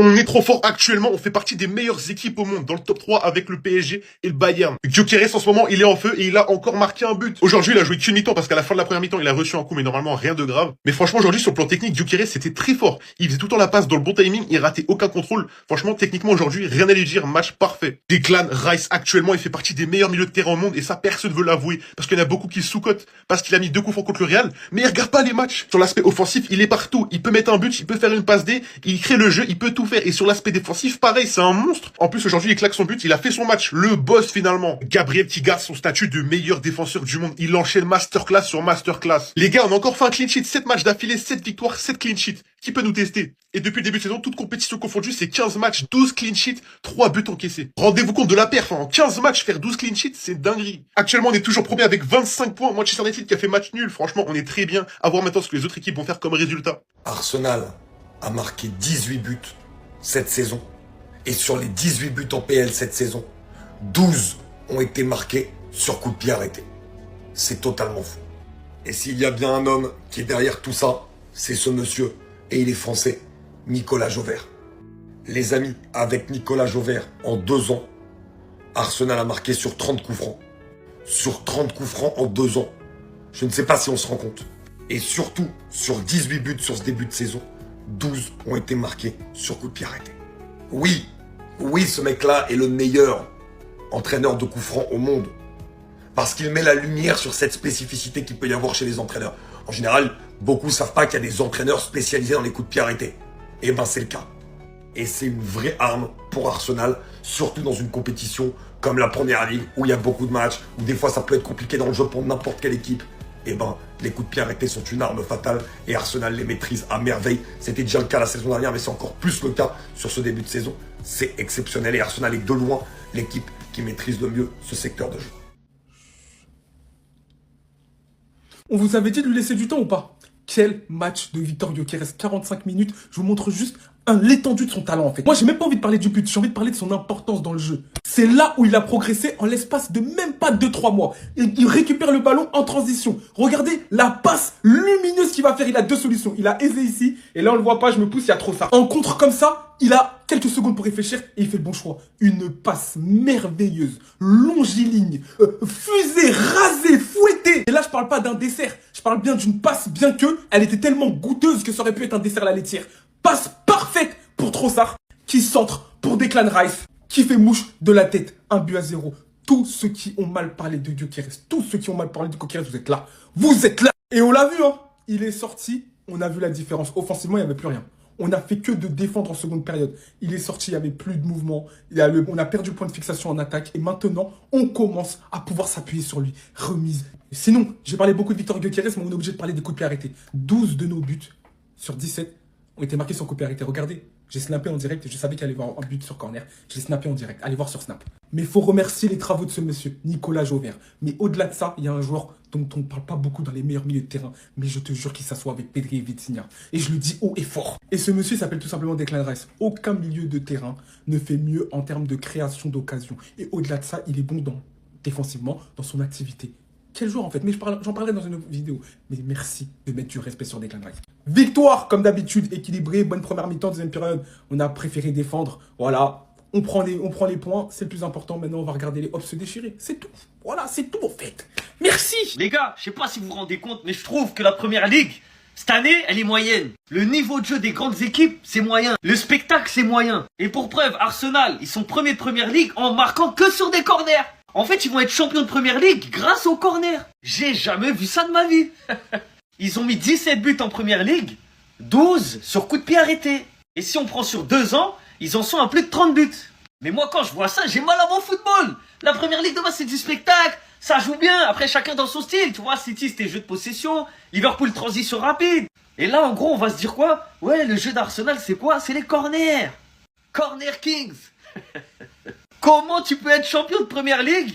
On est trop fort actuellement, on fait partie des meilleures équipes au monde, dans le top 3 avec le PSG et le Bayern. Gyökeres en ce moment, il est en feu et il a encore marqué un but. Aujourd'hui, il a joué qu'une mi-temps parce qu'à la fin de la première mi-temps, il a reçu un coup, mais normalement rien de grave. Mais franchement, aujourd'hui, sur le plan technique, Gyökeres c'était très fort. Il faisait tout le temps la passe dans le bon timing, il ratait aucun contrôle. Franchement, techniquement aujourd'hui, rien à lui dire, match parfait. Declan Rice actuellement, il fait partie des meilleurs milieux de terrain au monde et ça personne veut l'avouer parce qu'il y en a beaucoup qui sous-cotent parce qu'il a mis 2 coups francs contre le Real. Mais il regarde pas les matchs. Sur l'aspect offensif, il est partout. Il peut mettre un but, il peut faire une passe D, il crée le jeu, il peut tout faire. Et sur l'aspect défensif, pareil, c'est un monstre. En plus, aujourd'hui, il claque son but, il a fait son match. Le boss, finalement. Gabriel qui garde son statut de meilleur défenseur du monde. Il enchaîne masterclass sur masterclass. Les gars, on a encore fait un clean sheet. 7 matchs d'affilée, 7 victoires, 7 clean sheets. Qui peut nous tester? Et depuis le début de saison, toute compétition confondue, c'est 15 matchs, 12 clean sheets, 3 buts encaissés. Rendez-vous compte de la perf, en 15 matchs, faire 12 clean sheets, c'est dinguerie. Actuellement, on est toujours premier avec 25 points. Manchester United qui a fait match nul. Franchement, on est très bien. À voir maintenant ce que les autres équipes vont faire comme résultat. Arsenal a marqué 18 buts cette saison. Et sur les 18 buts en PL cette saison, 12 ont été marqués sur coup de pied arrêté. C'est totalement fou. Et s'il y a bien un homme qui est derrière tout ça, c'est ce monsieur, et il est français, Nicolas Jauvert. Les amis, avec Nicolas Jauvert, en 2 ans, Arsenal a marqué sur 30 coups francs. Sur 30 coups francs en 2 ans. Je ne sais pas si on se rend compte. Et surtout, sur 18 buts sur ce début de saison, 12 ont été marqués sur coup de pied arrêté. Oui, ce mec-là est le meilleur entraîneur de coups francs au monde. Parce qu'il met la lumière sur cette spécificité qu'il peut y avoir chez les entraîneurs. En général, beaucoup ne savent pas qu'il y a des entraîneurs spécialisés dans les coups de pied arrêtés. Et ben c'est le cas. Et c'est une vraie arme pour Arsenal, surtout dans une compétition comme la Première Ligue, où il y a beaucoup de matchs, où des fois ça peut être compliqué dans le jeu pour n'importe quelle équipe. Et ben, les coups de pied arrêtés sont une arme fatale et Arsenal les maîtrise à merveille. C'était déjà le cas la saison dernière, mais c'est encore plus le cas sur ce début de saison. C'est exceptionnel et Arsenal est de loin l'équipe qui maîtrise le mieux ce secteur de jeu. On vous avait dit de lui laisser du temps ou pas? Quel match de Victor Gyökeres, 45 minutes. Je vous montre juste l'étendue de son talent en fait. Moi j'ai même pas envie de parler du but, j'ai envie de parler de son importance dans le jeu. C'est là où il a progressé en l'espace de même pas 2-3 mois. Il récupère le ballon en transition. Regardez la passe lumineuse qu'il va faire. Il a 2 solutions. Il a Eze ici et là on le voit pas, je me pousse, il y a trop ça. En contre comme ça, il a quelques secondes pour réfléchir et il fait le bon choix. Une passe merveilleuse, longiligne, fusée, rasée, fouettée. Et là je parle pas d'un dessert, je parle bien d'une passe, bien que elle était tellement goûteuse que ça aurait pu être un dessert à la laitière. Passe parfaite pour Trossard, qui centre pour Declan Rice, qui fait mouche de la tête. 1-0. Tous ceux qui ont mal parlé de Gyökeres, tous ceux qui ont mal parlé de Gyökeres, vous êtes là. Vous êtes là. Et on l'a vu, hein. Il est sorti, on a vu la différence. Offensivement, il n'y avait plus rien. On n'a fait que de défendre en seconde période. Il est sorti, il n'y avait plus de mouvement. On a perdu le point de fixation en attaque. Et maintenant, on commence à pouvoir s'appuyer sur lui. Remise. Sinon, j'ai parlé beaucoup de Victor Gyökeres, mais on est obligé de parler des coups de pied arrêtés. 12 de nos buts sur 17 ont été marqués sur coup de pied arrêté. Regardez, j'ai snappé en direct et je savais qu'il allait y avoir un but sur corner. J'ai snappé en direct. Allez voir sur Snap. Mais il faut remercier les travaux de ce monsieur, Nicolas Jauvert. Mais au-delà de ça, il y a un joueur dont on ne parle pas beaucoup dans les meilleurs milieux de terrain. Mais je te jure qu'il s'assoit avec Pedri et Vitinha. Et je le dis haut et fort. Et ce monsieur s'appelle tout simplement Declan Rice. Aucun milieu de terrain ne fait mieux en termes de création d'occasion. Et au-delà de ça, il est bon défensivement dans son activité. Quel joueur en fait? Mais j'en parlerai dans une autre vidéo. Mais merci de mettre du respect sur Declan Rice. Victoire, comme d'habitude, équilibrée. Bonne première mi-temps, deuxième période. On a préféré défendre. Voilà. On prend les points. C'est le plus important. Maintenant, on va regarder les hops se déchirer. C'est tout. Voilà, c'est tout en fait. Merci. Les gars, je sais pas si vous vous rendez compte, mais je trouve que la Première Ligue, cette année, elle est moyenne. Le niveau de jeu des grandes équipes, c'est moyen. Le spectacle, c'est moyen. Et pour preuve, Arsenal, ils sont premiers de Première Ligue en marquant que sur des corners. En fait, ils vont être champions de Première Ligue grâce aux corners. J'ai jamais vu ça de ma vie. Ils ont mis 17 buts en Première Ligue, 12 sur coup de pied arrêté. Et si on prend sur 2 ans, ils en sont à plus de 30 buts. Mais moi, quand je vois ça, j'ai mal à mon football. La Première Ligue de base, c'est du spectacle. Ça joue bien. Après, chacun dans son style. Tu vois, City, c'était jeu de possession. Liverpool, transition rapide. Et là, en gros, on va se dire quoi? Ouais, le jeu d'Arsenal, c'est quoi? C'est les corners. Corner Kings. Comment tu peux être champion de Première Ligue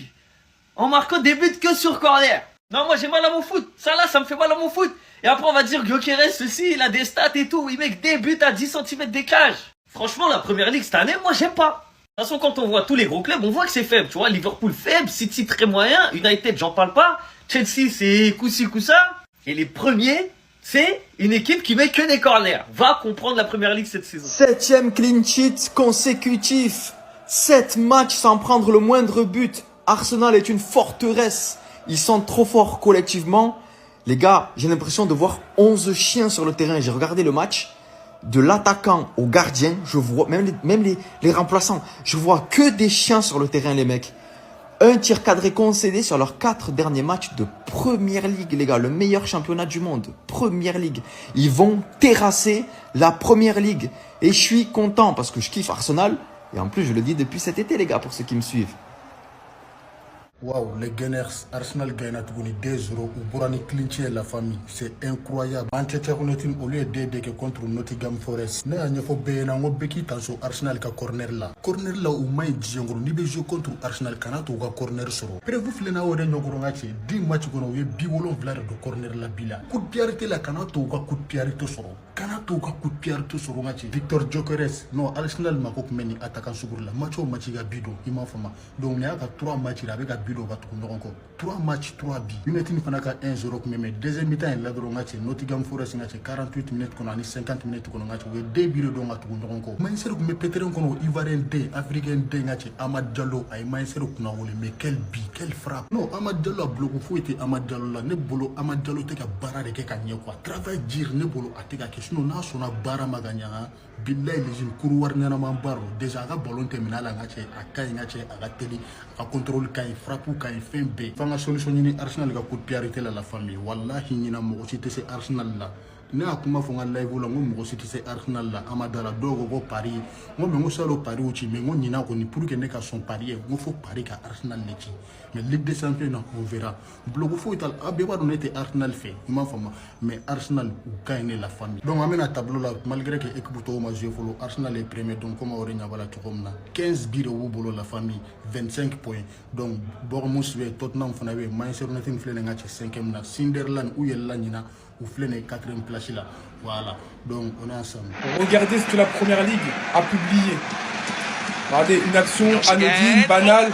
en marquant des buts que sur corner? Non, moi j'ai mal à mon foot. Ça là, ça me fait mal à mon foot. Et après on va dire Gyökeres, ceci, il a des stats et tout. Il met des buts à 10 cm d'écart. Franchement, la Première Ligue cette année, moi j'aime pas. De toute façon, quand on voit tous les gros clubs, on voit que c'est faible. Tu vois, Liverpool faible, City très moyen, United j'en parle pas. Chelsea c'est coup-ci, coup-ça. Et les premiers, C'est une équipe qui met que des corners. Va comprendre la première ligue cette saison. 7e clean sheet consécutif. 7 matchs sans prendre le moindre but. Arsenal est une forteresse. Ils sont trop forts collectivement. Les gars, j'ai l'impression de voir 11 chiens sur le terrain. J'ai regardé le match. De l'attaquant au gardien, je vois, même les remplaçants, je vois que des chiens sur le terrain, les mecs. Un tir cadré concédé sur leurs 4 derniers matchs de Première Ligue, les gars. Le meilleur championnat du monde. Première Ligue. Ils vont terrasser la Première Ligue. Et je suis content parce que je kiffe Arsenal. Et en plus, je le dis depuis cet été, les gars, pour ceux qui me suivent. Waouh, les Gunners, Arsenal gagne à 2-0 ou Borani clinché la famille. C'est incroyable. Manchester United au lieu de contre Nottingham Forest. Ne a pas bien en beki tanso Arsenal ka corner là. Corner là où mai djengro ni be jouer contre Arsenal kana to ka corner soro. Prévu flena o de nyogoro ngache 10 match kono we bi wolon vlar de corner la bila. Coup de pied la kana to ka coup de pied soro. Kana to ka coup de pied soro ngache. Victor Gyökeres non Arsenal mako meni attaquant sugur la. Match o match ga bido ima fama. Donc ne a ka 3 matchs avec ga bido va tout ndongo. 3 matchs 3 bi. United fana ka 1-0 mais deuxième mi-temps il la dro ngache Nottingham Forest ngache 48 minutes kono ani 50 minutes kono ngache we de biro do ngatu ndongo. Manchester ko me petere kono Ivoirien de Africain de ngache Amad Diallo ay Manchester ko na wole mais quel but, quelle frappe. Non, Amad Diallo a bloqué fou était Amad Diallo là ne bolo Amad Diallo te ka bara de ke ka nye quoi. Travail dire ne bolo ateka ke sinon na sona bara maganya billahi les jeunes couru war nana man baro déjà ga ballon terminal ngache akay ngache aga teli a contrôle kay frappe ou kay fin B. Fanga solution ni Arsenal ga coup de pied arrêter la famille. Wallahi ni na mo cité c'est Arsenal là. Ne a kuma fonga live la ngo cité c'est Arsenal là amadala dogo go Paris. Ngo me ngo salo Paris uchi me ngo nyina ko ni pour que ne ka son Paris ngo faut Paris ka Arsenal neki. Mais Ligue des Champions on verra. Blogo faut ital abeba don était Arsenal fait. Ima fama mais Arsenal ou gagne la famille. Donc amena tableau là malgré que équipe to ma jeu follow Arsenal est premier donc comme orenya bala to comme na 15 buts au bolo la famille 25 points. Donc Bournemouth ve Tottenham fana ve Manchester United flene ngache 5e na Sunderland ou yella nyina ou flene 4e place là. Voilà. Donc on est ensemble. Regardez ce que la Première Ligue a publié. Regardez, une action anodine, banale.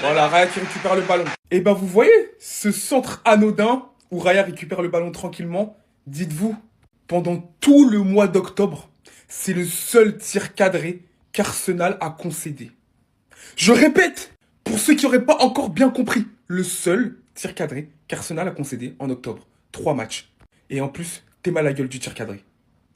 Voilà, Raya qui récupère le ballon. Et ben vous voyez, ce centre anodin où Raya récupère le ballon tranquillement, dites-vous, pendant tout le mois d'octobre, c'est le seul tir cadré qu'Arsenal a concédé. Je répète, pour ceux qui n'auraient pas encore bien compris, le seul tir cadré qu'Arsenal a concédé en octobre. 3 matchs. Et en plus, t'es mal à la gueule du tir cadré.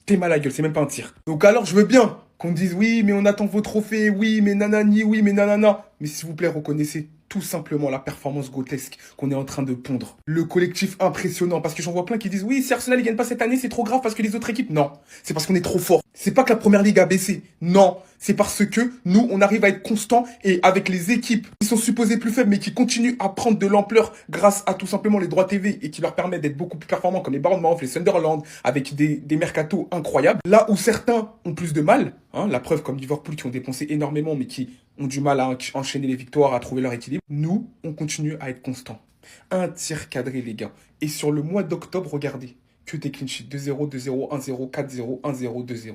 T'es mal à la gueule, c'est même pas un tir. Donc alors, je veux bien qu'on dise oui, mais on attend vos trophées, oui, mais nanani, oui, mais nanana. Mais s'il vous plaît, reconnaissez tout simplement la performance grotesque qu'on est en train de pondre. Le collectif impressionnant, parce que j'en vois plein qui disent oui, si Arsenal ne gagne pas cette année, c'est trop grave parce que les autres équipes... Non, c'est parce qu'on est trop fort. C'est pas que la Première Ligue a baissé. Non, c'est parce que nous, on arrive à être constants et avec les équipes qui sont supposées plus faibles mais qui continuent à prendre de l'ampleur grâce à tout simplement les droits TV et qui leur permettent d'être beaucoup plus performants comme les Bournemouth, les Sunderland, avec des mercatos incroyables. Là où certains ont plus de mal, la preuve comme Liverpool qui ont dépensé énormément mais qui ont du mal à enchaîner les victoires, à trouver leur équilibre. Nous, on continue à être constants. Un tir cadré, les gars. Et sur le mois d'octobre, regardez, que des clean sheets. 2-0, 2-0, 1-0, 4-0, 1-0, 2-0.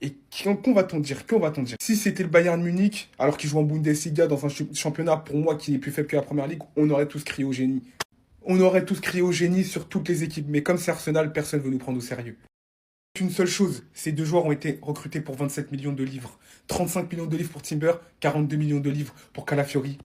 Et qu'on va-t-on dire? Qu'on va-t-on dire? Si c'était le Bayern Munich, alors qu'il joue en Bundesliga dans un championnat, pour moi, qui est plus faible que la Première Ligue, on aurait tous crié au génie. On aurait tous crié au génie sur toutes les équipes. Mais comme c'est Arsenal, personne ne veut nous prendre au sérieux. Une seule chose, ces 2 joueurs ont été recrutés pour 27 millions de livres. 35 millions de livres pour Timber, 42 millions de livres pour Calafiori.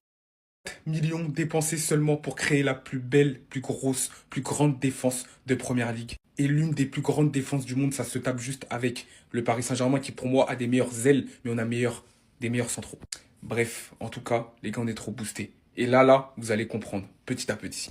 4 millions dépensés seulement pour créer la plus belle, plus grosse, plus grande défense de Première Ligue. Et l'une des plus grandes défenses du monde, ça se tape juste avec le Paris Saint-Germain qui pour moi a des meilleures ailes, mais on a des meilleurs centraux. Bref, en tout cas, les gars, on est trop boostés. Et là, vous allez comprendre, petit à petit.